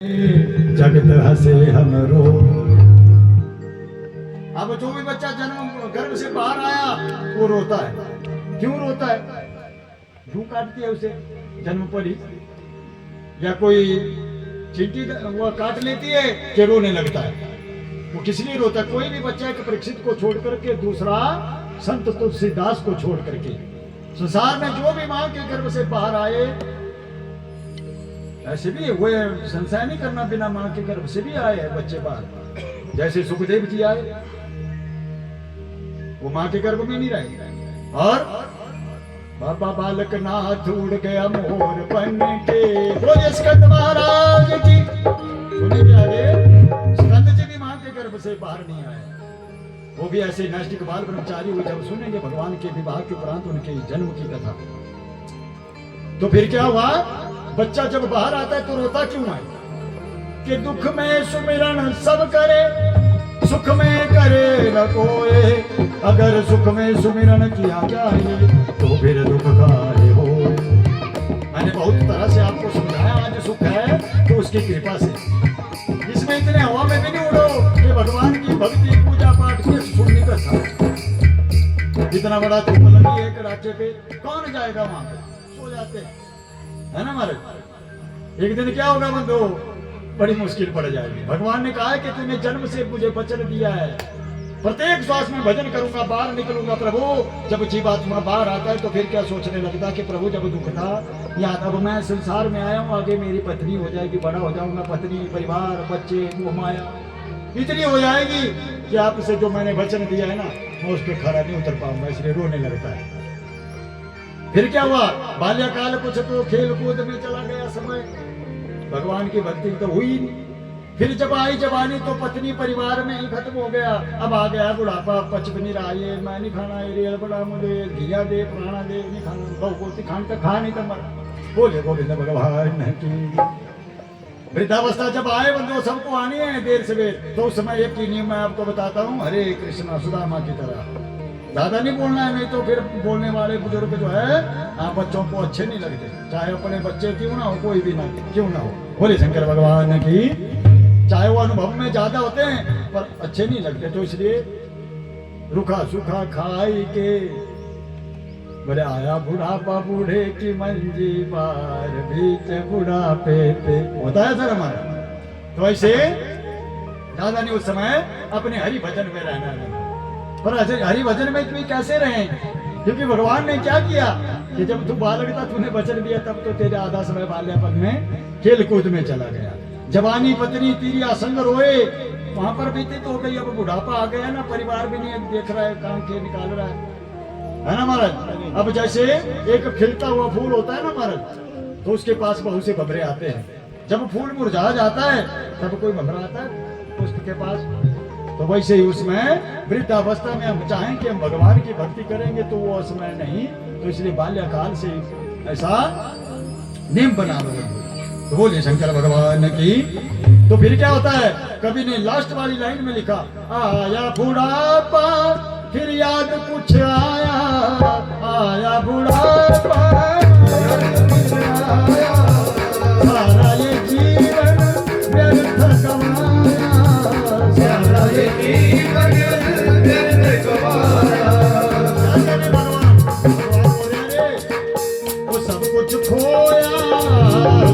जगत हसे हम रो। अब जो भी बच्चा जन्म गर्भ से बाहर आया वो रोता है। क्यों रोता है? रूह काटती है उसे जन्म पर ही, या कोई चींटी वो काट लेती है कि रोने लगता है। वो किस लिए रोता है? कोई भी बच्चा एक परीक्षित को छोड़ करके, दूसरा संत तुलसीदास को छोड़ करके, संसार में जो भी मां के गर्भ से बाहर आए, ऐसे भी हुए, संशय नहीं करना, बिना मां के गर्भ से भी आए हैं बच्चे बाहर। जैसे सुखदेव जी आए, वो मां के गर्भ में नहीं रहे। और बाबा बालक नाथ उड़ गया मोर बन के, बोले स्कंद महाराज की। सुने क्या रे? स्कंद जी भी मां के गर्भ से बाहर नहीं आए, वो भी ऐसे नैष्टिक बाल ब्रह्मचारी हुए। जब सुनेंगे भगवान के विवाह के उपरांत उनके जन्म की कथा, तो फिर क्या हुआ? बच्चा जब बाहर आता है तो रोता क्यों है? कि दुख में सुमिरन सब करे, सुख में करे न कोई। अगर सुख में सुमिरन किया जाए तो फिर दुख काहे हो। मैंने बहुत तरह से आपको समझाया, आज सुख है तो उसकी कृपा से। इसमें इतने हवा में भी नहीं उड़ो कि भगवान की भक्ति पूजा पाठ के सुनने का था। इतना बड़ा धूप लगी एक राज्य पे, कौन जाएगा वहां पे? सो जाते है ना महाराज। एक दिन क्या होगा बंधु? बड़ी मुश्किल पड़ जाएगी। भगवान ने कहा है कि तूने जन्म से मुझे वचन दिया है, प्रत्येक श्वास में भजन करूंगा, बाहर निकलूंगा। प्रभु जब जीवात्मा बाहर आता है तो फिर क्या सोचने लगता कि प्रभु जब दुख था, या अब मैं संसार में आया हूँ, आगे मेरी पत्नी हो जाएगी, बड़ा हो जाऊंगा, पत्नी, परिवार, बच्चे, मोह माया इतनी हो जाएगी कि आपसे जो मैंने वचन दिया है ना, मैं उस पर खड़ा नहीं उतर पाऊंगा, इसलिए रोने लगता है। फिर क्या हुआ? बाल्यकाल कुछ तो खेल कूद में चला गया समय, भगवान की भक्ति तो हुई नहीं। फिर जब आई जवानी तो पत्नी परिवार में ही खत्म हो गया। अब आ गया बुढ़ापा, पच भी नहीं रहा, ये मैं नहीं खाना, ये रेल बड़ा मुझे घिया दे, प्राणा दे, नहीं खाना, बहु खान का खा नहीं तो मर। बोले गोविंद भगवान की। वृद्धावस्था जब आए बंधु, सबको आनी है देर से देर, तो उस समय एक ही नियम मैं आपको बताता हूँ, हरे कृष्णा सुदामा की तरह ज्यादा नहीं बोलना है, नहीं तो फिर बोलने वाले बुजुर्ग जो है बच्चों को अच्छे नहीं लगते, चाहे अपने बच्चे क्यों ना हो, कोई भी ना क्यों ना हो। बोले शंकर भगवान की। चाहे वो अनुभव में ज्यादा होते हैं पर अच्छे नहीं लगते, तो इसलिए रुखा सुखा खाई के बोले आया बुढ़ापा, बूढ़े की मंजी पार, बीच बुढ़ापे पे। होता है सर हमारा। तो ऐसे ज्यादा नहीं उस समय अपने हरि भजन में रहना है। पर हरि भजन में तुम कैसे रहे? क्योंकि भगवान ने क्या किया कि जब तू बालक था, तूने वचन दिया, तब तो तेरे आधा समय बाल्यापन में खेल कूद में चला गया। जवानी पत्नी तेरी असंग रोए, वहां पर व्यतीत हो गई। अब बुढ़ापा आ गया ना, परिवार भी नहीं देख रहा है, काम के निकाल रहा है ना महाराज। अब जैसे एक खिलता हुआ फूल होता है ना महाराज, तो उसके पास बहुत से भंवरे आते हैं। जब फूल मुरझा जाता है तब कोई भंवरा आता है पुष्प के पास। तो वैसे ही उसमें वृद्धावस्था में हम चाहें कि हम भगवान की भक्ति करेंगे तो वो समय नहीं, तो इसलिए बाल्यकाल से ऐसा नियम बना लो। तो बोलिए शंकर भगवान की। तो फिर क्या होता है? कवि ने लास्ट वाली लाइन में लिखा, आया बुढ़ापा फिर याद कुछ आया, आया बुढ़ापा सारा ये जीवन व्यर्थ गवाया, सारा ये जीवन व्यर्थ गवाया। वो सब कुछ खोया,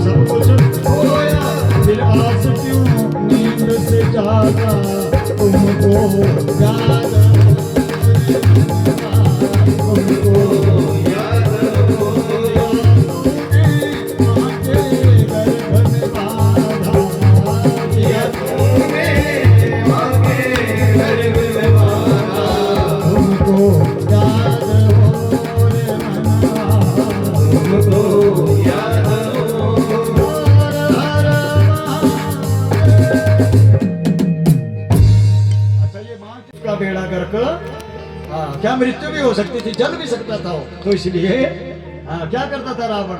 सब कुछ खोया, फिर आस क्यों नींद से जागा, तुमको याद, तुमको याद हो, आके गर्भ में बाधा, या तुम्हें आके गर्भ में बाधा, तुमको याद हो रे मनवा, तुमको याद हो। अच्छा, ये मां का बेड़ा गर्क, क्या मृत्यु भी हो सकती थी, जल भी सकता था। तो इसलिए क्या करता था रावण?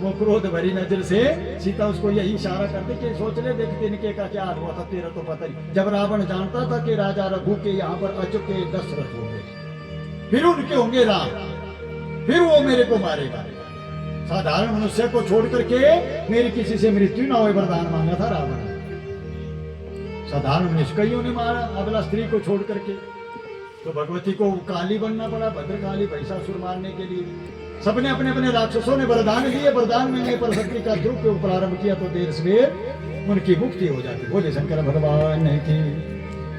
वो क्रोध भरी नजर से सीता उसको यही इशारा करते कि सोच ले, देखते इनके का क्या हुआ था, तेरा तो पता नहीं। जब रावण जानता था कि राजा रघु के यहाँ पर अचुके 10 रथ होंगे, फिर उनके होंगे राम, फिर वो मेरे को मारेगा, साधारण मनुष्य को छोड़ करके मेरी किसी से मृत्यु ना हो वरदान मांगा था रावण। साधारण मनुष्य कईयों ने मारा, अबला स्त्री को छोड़ करके। तो भगवती को काली बनना पड़ा, भद्रकाली, महिषासुर मारने के लिए। सबने अपने अपने राक्षसों ने वरदान लिए, वरदान मिलने पर शक्ति का दुरुपयोग प्रारंभ किया तो देर सवेर उनकी मुक्ति हो जाती। बोले शंकर भगवान की।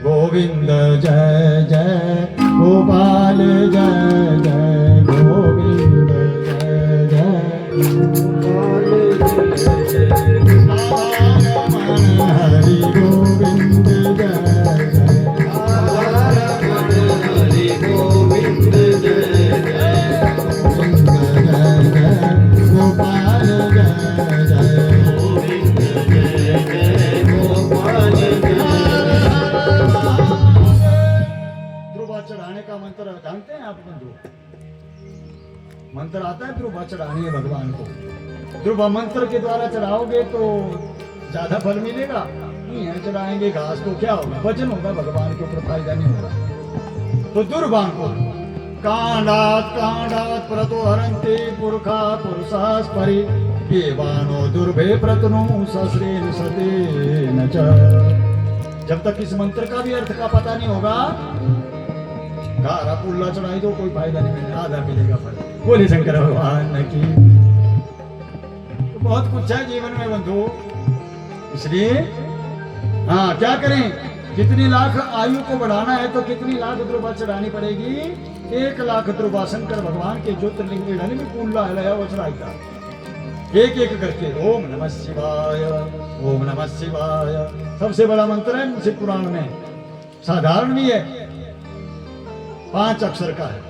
गोविंद जय जय गोपाल जय जय गोविंद जय जय गोपाल जय जय हरि गोविंद जय जय हरि गोविंद जय जय गोविंद जय जय गोपाल जय जय गोविंद जय जय गोपाल ध्रुवा चढ़ाने का मंत्र जानते हैं आप बंधु? मंत्र आता है ध्रुवा चढ़ाने भगवान को। ध्रुवा मंत्र के द्वारा चढ़ाओगे तो ज्यादा फल मिलेगा। नहीं है चढ़ाएंगे घास तो क्या होगा, वजन होगा, भगवान के ऊपर फायदा नहीं होगा। तो दुर्बाण को कांडात कांडात प्रतो हरन्ते पुरखा पुरुषास परि एवानो दुर्भे प्रतनु सस्रेन सतेन च। जब तक इस मंत्र का भी अर्थ का पता नहीं होगा, गारा पुल्ला चढ़ाई दो कोई फायदा नहीं मिलेगा, आधा मिलेगा फल। बोले शंकर भगवान की। तो बहुत कुछ है जीवन में बंधु, इसलिए हाँ क्या करें, कितनी लाख आयु को बढ़ाना है तो कितनी लाख ध्रुवा चढ़ानी पड़ेगी? 1 लाख ध्रुवा शंकर भगवान के ज्योतिर्लिंग में कुंडला हिलाया वो चढ़ाएगा एक एक करके। ओम नमः शिवाय, ओम नमः शिवाय सबसे बड़ा मंत्र है शिव पुराण में। साधारण भी है, 5 अक्षर का है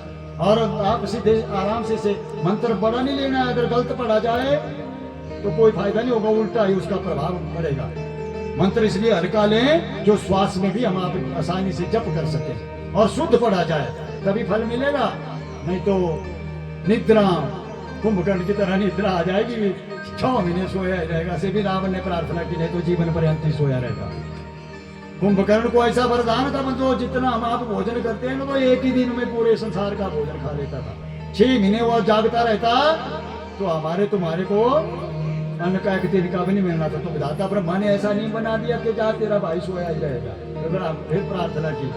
और आप सीधे आराम से मंत्र बड़ा नहीं लेना है। अगर गलत पढ़ा जाए तो कोई फायदा नहीं होगा, उल्टा ही उसका प्रभाव पड़ेगा। मंत्र इसलिए हल्का लें जो श्वास में भी हम आप आसानी से जप कर सके और शुद्ध पढ़ा जाए तभी फल मिलेगा। नहीं तो निद्रा कुंभकर्ण की तरह निद्रा आ जाएगी, 6 महीने सोया रहेगा। से भी रावण ने प्रार्थना की, नहीं तो जीवन पर्यंत ही सोया रहेगा। कुंभकर्ण को ऐसा वरदान था बंधु, जितना हम आप भोजन करते हैं ना वो एक ही दिन में पूरे संसार का भोजन खा लेता था। 6 महीने वो जागता रहता तो हमारे तुम्हारे को अन्न का एक दिन का भी नहीं मिलना था। तो विधाता ब्रह्मा ने ऐसा नहीं बना दिया कि जा तेरा भाई सोया ही रहेगा। तो फिर प्रार्थना की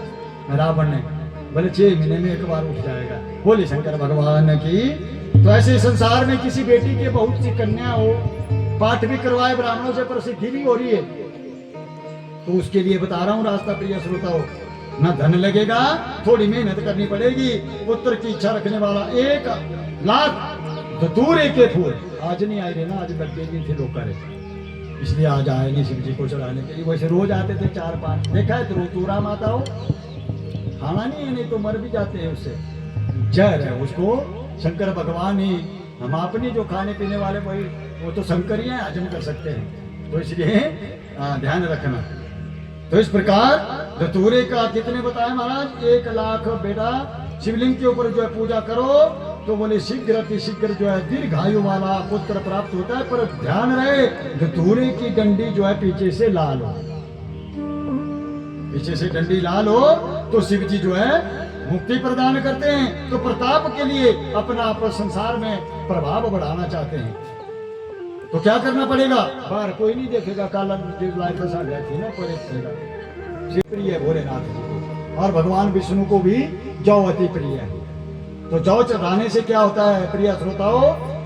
रावण ने, बोले 6 महीने में एक बार उठ जाएगा। बोले शंकर भगवान की। तो ऐसे संसार में किसी बेटी के बहुत सी कन्या हो, पाठ भी करवाए ब्राह्मणों से, प्रसिद्धि भी हो रही है, तो उसके लिए बता रहा हूँ रास्ता प्रिय श्रोताओं। न धन लगेगा, थोड़ी मेहनत करनी पड़ेगी। पुत्र की इच्छा रखने वाला 1 लाख धतूरे के फूल आज नहीं आए रे ना, आज लगे नहीं थे लोग करे, इसलिए आज आए नहीं शिव जी को चढ़ाने के लिए। वैसे रोज आते थे 4-5, देखा है तो तूरा माता हो, खाना नहीं है, नहीं तो मर भी जाते हैं उससे। जहर है उसको, शंकर भगवान ही, हम अपनी जो खाने पीने वाले वही, वो तो शंकर ही है, हजम कर सकते हैं। तो इसलिए ध्यान रखना। तो इस प्रकार धतूरे का कितने बताए महाराज? 1 लाख बेटा शिवलिंग के ऊपर जो है पूजा करो तो बोले शीघ्र अतिशीघ्र जो है दीर्घायु वाला पुत्र प्राप्त होता है। पर ध्यान रहे धतूरे की डंडी जो है पीछे से लाल हो, पीछे से डंडी लाल हो तो शिव जी जो है मुक्ति प्रदान करते हैं। तो प्रताप के लिए अपना आप संसार में प्रभाव बढ़ाना चाहते हैं तो क्या करना पड़ेगा? बाहर कोई नहीं देखेगा, काला फंसा गया थी ना परे प्रिय भोलेनाथ जी को, और भगवान विष्णु को भी जौ अति प्रिय है। तो जौ चढ़ाने से क्या होता है प्रिय श्रोताओ?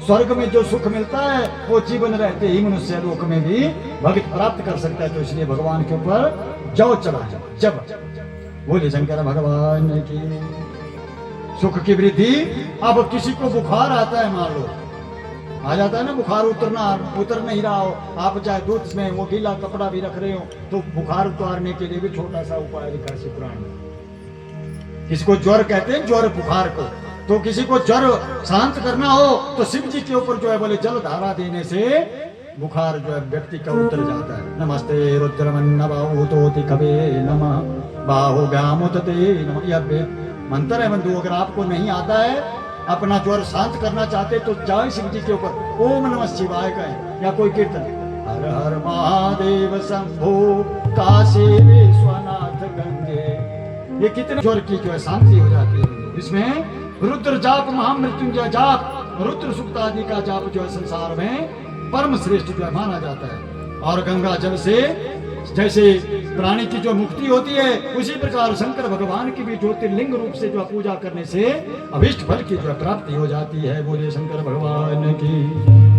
स्वर्ग में जो सुख मिलता है वो जीवन रहते ही मनुष्य लोक में भी भक्त प्राप्त कर सकता है। तो इसलिए भगवान के ऊपर जौ चढ़ाए। जब बोले शंकर भगवान की। सुख की वृद्धि। अब किसी को बुखार आता है, मान लो आ जाता है ना बुखार, उतर नहीं रहा हो, आप चाहे दूध में वो गीला कपड़ा भी रख रहे हो तो बुखार उतारने के लिए भी छोटा सा उपाय लिखा है पुराण में। किसी को ज्वर कहते हैं, ज्वर बुखार को। तो किसी को ज्वर शांत करना हो तो शिव जी के ऊपर जो है बोले जल धारा देने से बुखार जो है व्यक्ति का उतर जाता है। नमस्ते रुद्रमन्न बाहुतोति कवे नमः बाहुव्यामुतते नमः। यह मंत्र है बंधु, अगर आपको नहीं आता है, अपना ज्वर शांत करना चाहते तो जाए शिव जी के ऊपर ओम नमः शिवाय कहें या कोई कीर्तन, हर हर महादेव शंभो काशी विश्वनाथ गंगे। ये कितने ज्वर की जो है शांति हो जाती है। इसमें रुद्र जाप, महामृत्युंजय जाप, रुद्र सूक्त आदि का जाप जो है संसार में परम श्रेष्ठ जो है माना जाता है। और गंगा जल से जैसे प्राणी की जो मुक्ति होती है, उसी प्रकार शंकर भगवान की भी ज्योतिर्लिंग रूप से जो पूजा करने से अभिष्ट फल की जो प्राप्ति हो जाती है। बोले शंकर भगवान की।